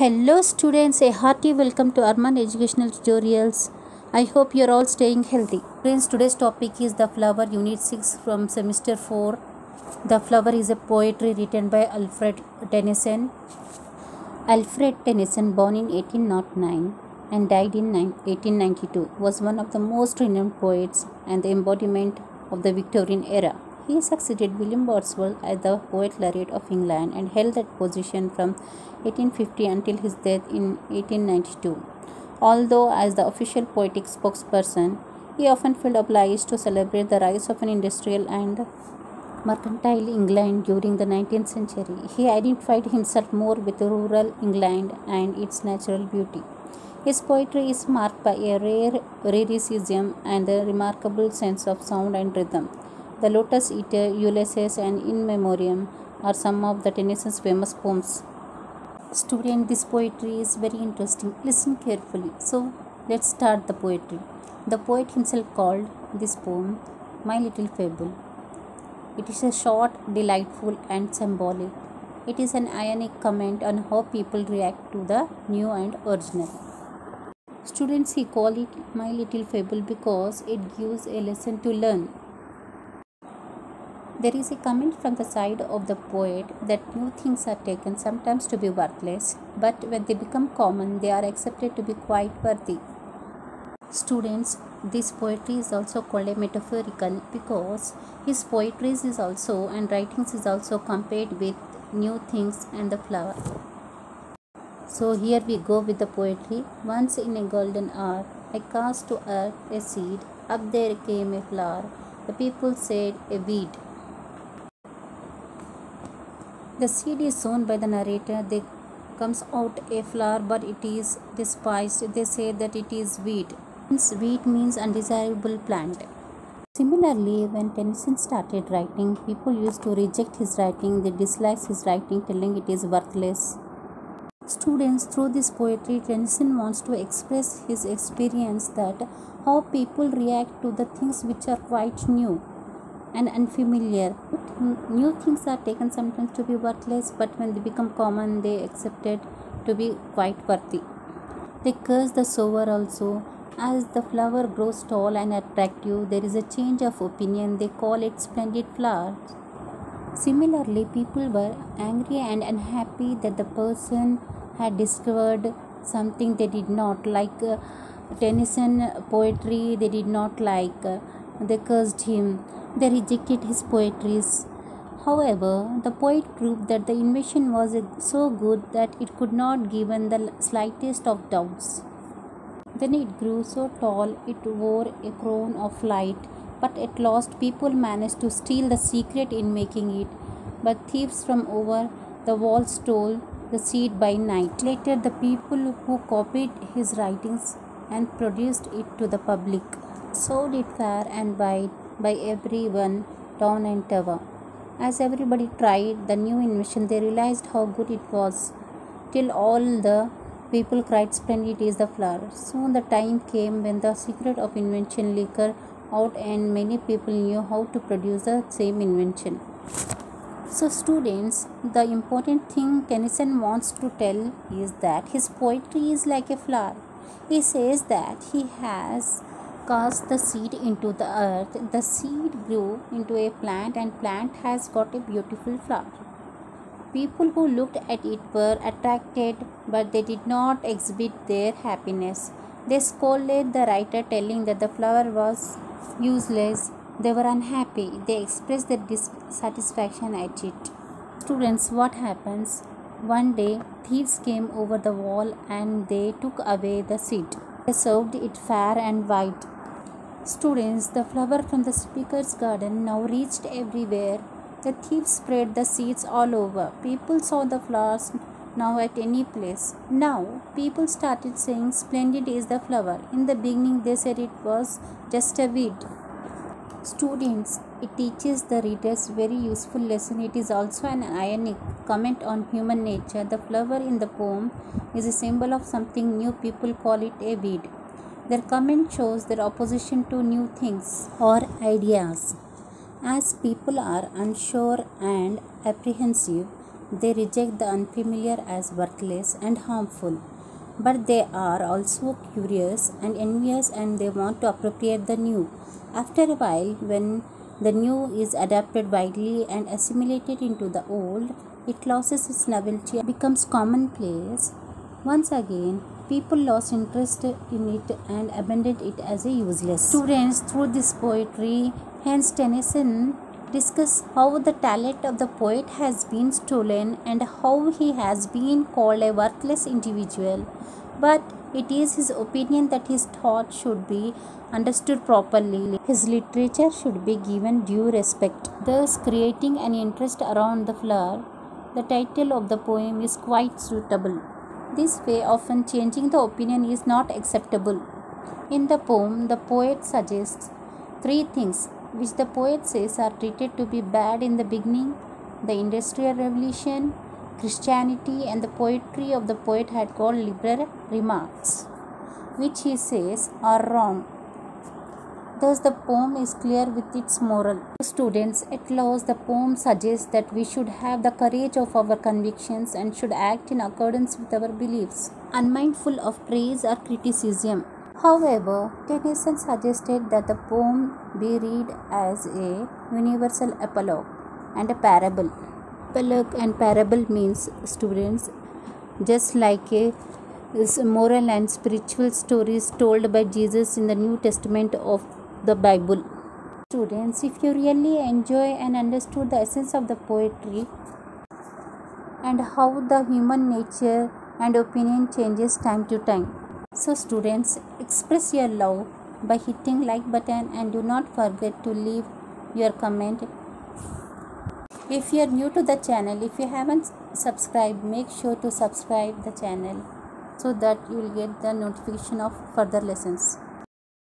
Hello students, a hearty welcome to Arman Educational Tutorials. I hope you are all staying healthy. Friends, today's topic is The Flower, Unit 6 from Semester 4. The Flower is a poetry written by Alfred Tennyson. Alfred Tennyson, born in 1809 and died in 1892, was one of the most renowned poets and the embodiment of the Victorian era. He succeeded William Wordsworth as the Poet Laureate of England and held that position from 1850 until his death in 1892. Although, as the official poetic spokesperson, he often felt obliged to celebrate the rise of an industrial and mercantile England during the 19th century. He identified himself more with rural England and its natural beauty. His poetry is marked by a rare lyricism and a remarkable sense of sound and rhythm. The Lotus Eater, Ulysses, and In Memoriam are some of the Tennyson's famous poems. Student, this poetry is very interesting. Listen carefully. So, let's start the poetry. The poet himself called this poem My Little Fable. It is a short, delightful, and symbolic. It is an ironic comment on how people react to the new and original. Students, he call it My Little Fable because it gives a lesson to learn. There is a comment from the side of the poet that new things are taken sometimes to be worthless, but when they become common, they are accepted to be quite worthy. Students, this poetry is also called a metaphorical because his poetry is also and writings is also compared with new things and the flower. So here we go with the poetry. Once in a golden hour, I cast to earth a seed. Up there came a flower. The people said a weed. The seed is sown by the narrator. There comes out a flower, but it is despised. They say that it is weed. Weed means undesirable plant. Similarly, when Tennyson started writing, people used to reject his writing. They disliked his writing, telling it is worthless. Students, through this poetry, Tennyson wants to express his experience that how people react to the things which are quite new and unfamiliar. New things are taken sometimes to be worthless, but when they become common, they accepted to be quite worthy. They curse the sower also. As the flower grows tall and attractive, there is a change of opinion. They call it splendid flower. Similarly, people were angry and unhappy that the person had discovered something they did not like. Tennyson poetry they did not like. They cursed him. They rejected his poetries. However, the poet proved that the invention was so good that it could not given the slightest of doubts. Then it grew so tall it wore a crown of light, but at last people managed to steal the secret in making it. But thieves from over the wall stole the seed by night. Later, the people who copied his writings and produced it to the public sold it far and wide by everyone, town and town. As everybody tried the new invention, they realized how good it was, till all the people cried, "Splendid is the flower." Soon the time came when the secret of invention leaked out and many people knew how to produce the same invention. So students, the important thing Tennyson wants to tell is that his poetry is like a flower. He says that he has cast the seed into the earth. The seed grew into a plant and plant has got a beautiful flower. People who looked at it were attracted, but they did not exhibit their happiness. They scolded the writer, telling that the flower was useless. They were unhappy. They expressed their dissatisfaction at it. Students, what happens? One day, thieves came over the wall and they took away the seed. They served it fair and wide. Students, the flower from the speaker's garden now reached everywhere. The thieves spread the seeds all over. People saw the flowers now at any place. Now, people started saying, "Splendid is the flower." In the beginning, they said it was just a weed. Students, it teaches the readers very useful lesson. It is also an ironic comment on human nature. The flower in the poem is a symbol of something new. People call it a weed. Their comment shows their opposition to new things or ideas. As people are unsure and apprehensive, They reject the unfamiliar as worthless and harmful. But they are also curious and envious, and they want to appropriate the new. After a while, when the new is adapted widely and assimilated into the old, it loses its novelty and becomes commonplace. Once again, people lost interest in it and abandoned it as a useless. Students, through this poetry, hence Tennyson discuss how the talent of the poet has been stolen and how he has been called a worthless individual. But it is his opinion that his thought should be understood properly. His literature should be given due respect, thus creating an interest around the flower. The title of the poem is quite suitable. This way, often changing the opinion is not acceptable. In the poem, the poet suggests three things which the poet says are treated to be bad in the beginning: the Industrial Revolution, Christianity, and the poetry of the poet had called liberal remarks, which he says are wrong. Thus, the poem is clear with its moral. Students, at last, the poem suggests that we should have the courage of our convictions and should act in accordance with our beliefs, unmindful of praise or criticism. However, Tennyson suggested that the poem be read as a universal apologue and a parable. Apologue and parable means, students, just like a moral and spiritual stories told by Jesus in the New Testament of the Bible. Students, if you really enjoy and understood the essence of the poetry and how the human nature and opinion changes time to time, so students, express your love by hitting like button and do not forget to leave your comment. If you are new to the channel, if you haven't subscribed, make sure to subscribe the channel so that you will get the notification of further lessons.